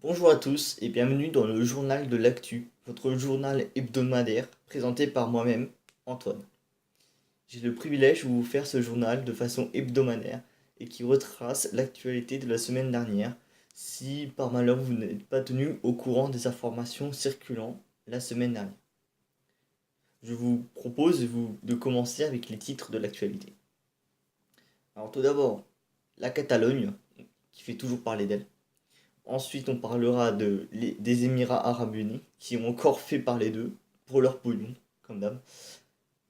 Bonjour à tous et bienvenue dans le journal de l'actu, votre journal hebdomadaire présenté par moi-même, Antoine. J'ai le privilège de vous faire ce journal de façon hebdomadaire et qui retrace l'actualité de la semaine dernière si par malheur vous n'êtes pas tenu au courant des informations circulant la semaine dernière. Je vous propose de commencer avec les titres de l'actualité. Alors tout d'abord, la Catalogne, qui fait toujours parler d'elle. Ensuite, on parlera des Émirats Arabes Unis, qui ont encore fait parler d'eux, pour leur pognon, comme d'hab.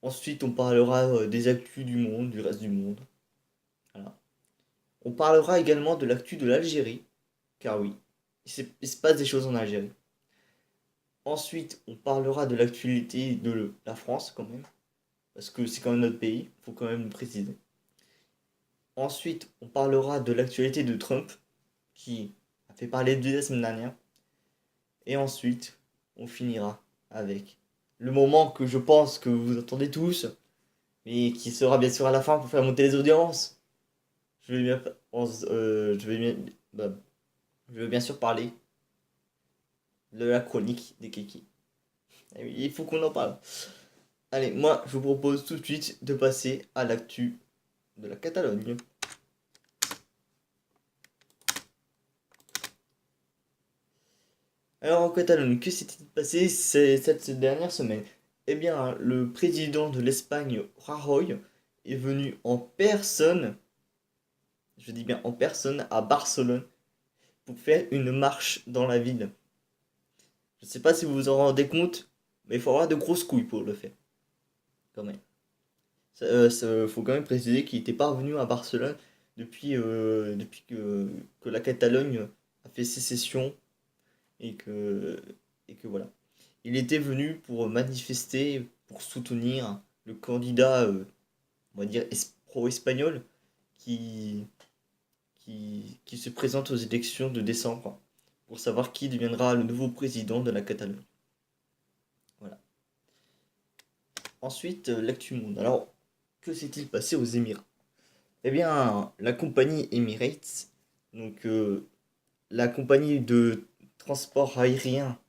Ensuite, on parlera des actus du monde, du reste du monde. Voilà. On parlera également de l'actu de l'Algérie, car oui, il se passe des choses en Algérie. Ensuite, on parlera de l'actualité de la France, quand même, parce que c'est quand même notre pays, il faut quand même le préciser. Ensuite, on parlera de l'actualité de Trump, qui a fait parler de lui la semaine dernière. Et ensuite, on finira avec le moment que je pense que vous attendez tous, mais qui sera bien sûr à la fin pour faire monter les audiences. Je vais bien, je vais bien, bah, je vais bien sûr parler de la chronique des Kiki. Eh oui, il faut qu'on en parle. Allez, moi, je vous propose tout de suite de passer à l'actu de la Catalogne. Alors, en Catalogne, que s'est-il passé cette dernière semaine? Eh bien, le président de l'Espagne, Rajoy, est venu en personne, je dis bien en personne, à Barcelone pour faire une marche dans la ville. Je ne sais pas si vous vous en rendez compte, mais il faut avoir de grosses couilles pour le faire, quand même. Faut quand même préciser qu'il n'était pas revenu à Barcelone depuis que la Catalogne a fait sécession et que voilà. Il était venu pour manifester, pour soutenir le candidat, on va dire, pro-espagnol qui, qui se présente aux élections de décembre pour savoir qui deviendra le nouveau président de la Catalogne. Voilà. Ensuite, l'actu monde. Alors, que s'est-il passé aux Émirats? Eh bien, la compagnie Emirates, donc la compagnie de transport aérien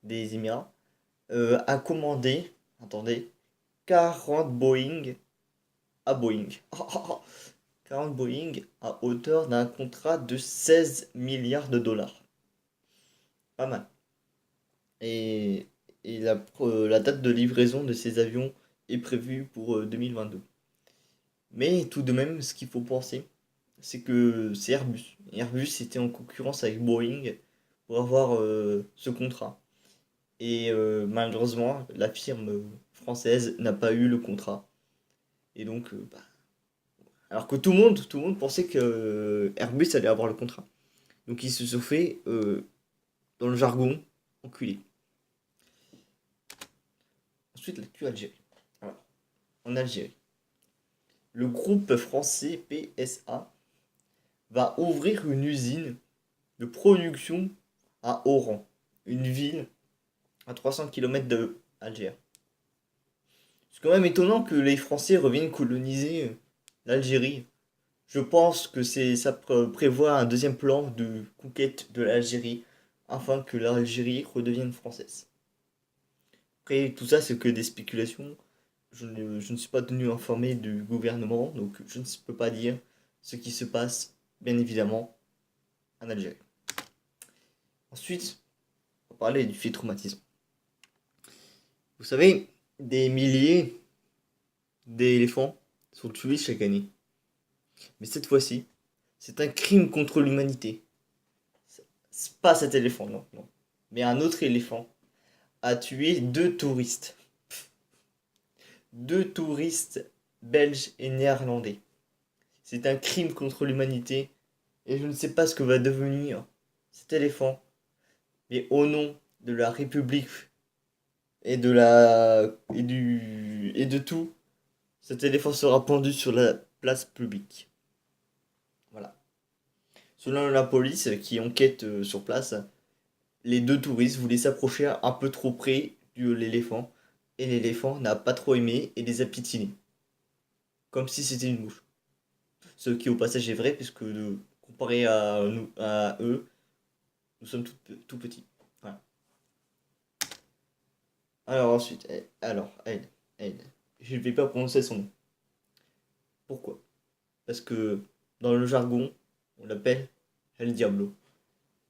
des Émirats, a commandé, attendez, 40 Boeing à Boeing. 40 Boeing à hauteur d'un contrat de 16 milliards de dollars. Pas mal. Et, la date de livraison de ces avions est prévue pour 2022. Mais tout de même, ce qu'il faut penser, c'est que c'est Airbus. Airbus était en concurrence avec Boeing pour avoir ce contrat. Et malheureusement, la firme française n'a pas eu le contrat. Et donc, alors que tout le monde pensait que Airbus allait avoir le contrat. Donc ils se sont fait, dans le jargon, enculer. Ensuite, l'actu Algérie. Alors, en Algérie, le groupe français PSA va ouvrir une usine de production à Oran, une ville à 300 km de Alger. C'est quand même étonnant que les Français reviennent coloniser l'Algérie. Je pense que ça prévoit un deuxième plan de conquête de l'Algérie afin que l'Algérie redevienne française. Après, tout ça, c'est que des spéculations. Je ne suis pas tenu informé du gouvernement, donc je ne peux pas dire ce qui se passe, bien évidemment, en Algérie. Ensuite, on va parler du fait traumatisme. Vous savez, des milliers d'éléphants sont tués chaque année. Mais cette fois-ci, c'est un crime contre l'humanité. C'est pas cet éléphant, non, non. Mais un autre éléphant a tué deux touristes. Deux touristes belges et néerlandais. C'est un crime contre l'humanité et je ne sais pas ce que va devenir cet éléphant. Mais au nom de la République et de tout, cet éléphant sera pendu sur la place publique. Voilà. Selon la police qui enquête sur place, les deux touristes voulaient s'approcher un peu trop près de l'éléphant et l'éléphant n'a pas trop aimé et les a piétinés, comme si c'était une mouche. Ce qui au passage est vrai puisque comparé à eux, Nous sommes tout petits. Voilà. Alors ensuite, elle. Je ne vais pas prononcer son nom. Pourquoi? Parce que dans le jargon, on l'appelle El Diablo.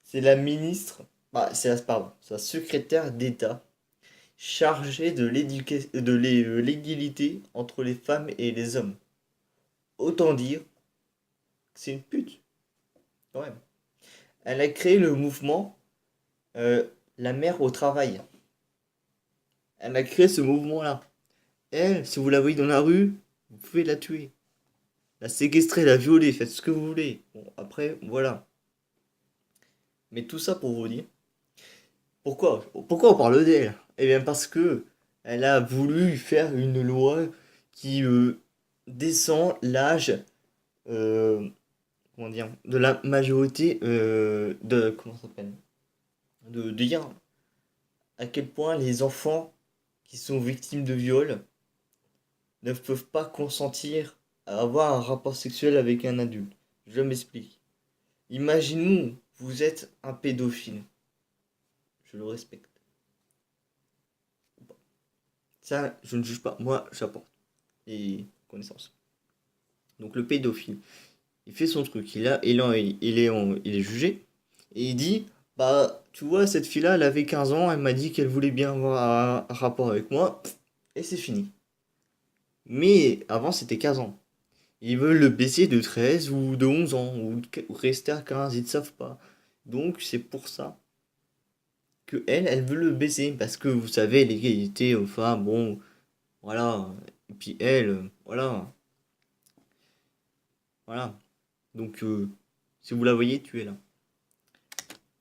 C'est la ministre, c'est la secrétaire d'État chargée de l'égalité entre les femmes et les hommes. Autant dire que c'est une pute, quand même. Elle a créé le mouvement La mère au travail. Elle a créé ce mouvement-là. Elle, si vous la voyez dans la rue, vous pouvez la tuer. La séquestrer, la violer, faites ce que vous voulez. Bon, après, voilà. Mais tout ça pour vous dire. Pourquoi on parle d'elle? Eh bien parce que elle a voulu faire une loi qui descend l'âge comment dire, de la majorité de comment ça s'appelle? De dire à quel point les enfants qui sont victimes de viol ne peuvent pas consentir à avoir un rapport sexuel avec un adulte. Je m'explique. Imaginons, vous êtes un pédophile. Je le respecte. Ça, je ne juge pas. Moi, j'apporte des connaissances. Donc le pédophile, il fait son truc. Il est jugé. Et il dit, bah, tu vois, cette fille-là, elle avait 15 ans, elle m'a dit qu'elle voulait bien avoir un rapport avec moi. Et c'est fini. Mais avant, c'était 15 ans. Ils veulent le baisser de 13 ou de 11 ans, ou rester à 15, ils ne savent pas. Donc c'est pour ça que elle veut le baisser, parce que vous savez, l'égalité aux femmes, bon, voilà. Et puis elle, voilà, voilà. Donc si vous la voyez, tuez-la.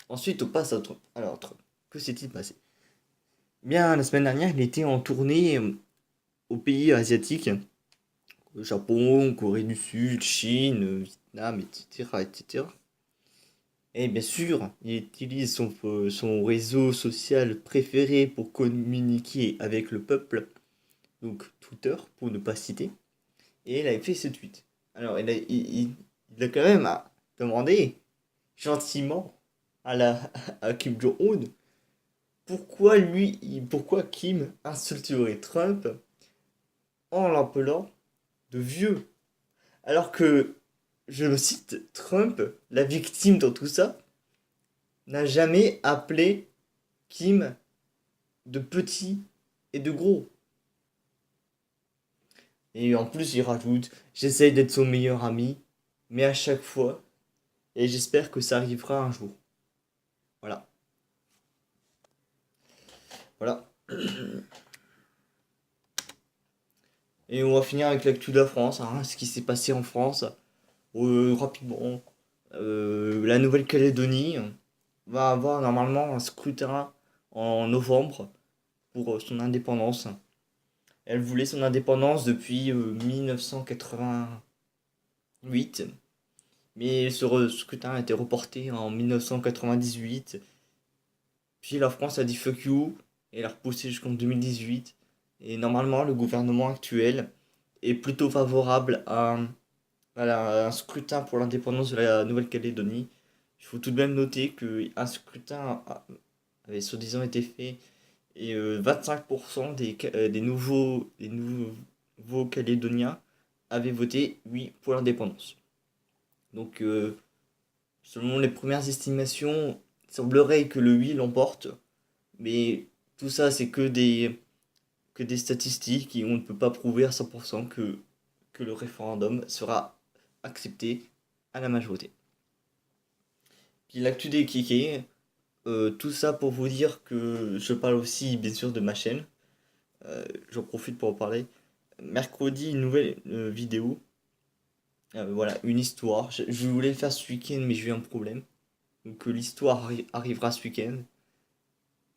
Ensuite, on passe à Trump. Alors, Trump, que s'est-il passé? Bien, la semaine dernière, il était en tournée aux pays asiatiques, au Japon, Corée du Sud, Chine, Vietnam, etc., etc. Et bien sûr, il utilise son réseau social préféré pour communiquer avec le peuple, donc Twitter, pour ne pas citer. Et il avait fait ce tweet. Alors, il a quand même demandé gentiment à Kim Jong-un pourquoi Kim insulterait Trump en l'appelant de vieux. Alors que, je me cite, Trump, la victime dans tout ça, n'a jamais appelé Kim de petit et de gros. Et en plus, il rajoute, j'essaye d'être son meilleur ami, mais à chaque fois, et j'espère que ça arrivera un jour. Voilà. Voilà. Et on va finir avec l'actu de la France, hein, ce qui s'est passé en France. Rapidement, la Nouvelle-Calédonie va avoir normalement un scrutin en novembre pour son indépendance. Elle voulait son indépendance depuis 1988, mais ce scrutin a été reporté en 1998. Puis la France a dit fuck you et l'a repoussé jusqu'en 2018. Et normalement, le gouvernement actuel est plutôt favorable à un scrutin pour l'indépendance de la Nouvelle-Calédonie. Il faut tout de même noter qu'un scrutin avait soi-disant été fait et 25% des nouveaux Calédoniens avaient voté oui pour l'indépendance. Donc, selon les premières estimations, il semblerait que le oui l'emporte, mais tout ça, c'est que des statistiques et on ne peut pas prouver à 100% que le référendum sera accepté à la majorité. Puis l'actu des Kiki, tout ça pour vous dire que je parle aussi bien sûr de ma chaîne. J'en profite pour en parler. Mercredi, une nouvelle vidéo. Voilà, une histoire. Je voulais le faire ce week-end, mais j'ai eu un problème. Donc l'histoire arrivera ce week-end.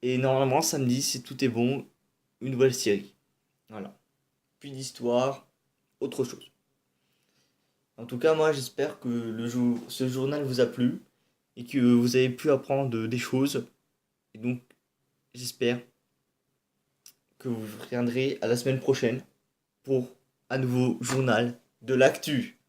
Et normalement, samedi, si tout est bon, une nouvelle série. Voilà. Puis d'histoire, autre chose. En tout cas, moi, j'espère que ce journal vous a plu et que vous avez pu apprendre des choses. Et donc, j'espère que vous reviendrez à la semaine prochaine pour un nouveau journal de l'actu.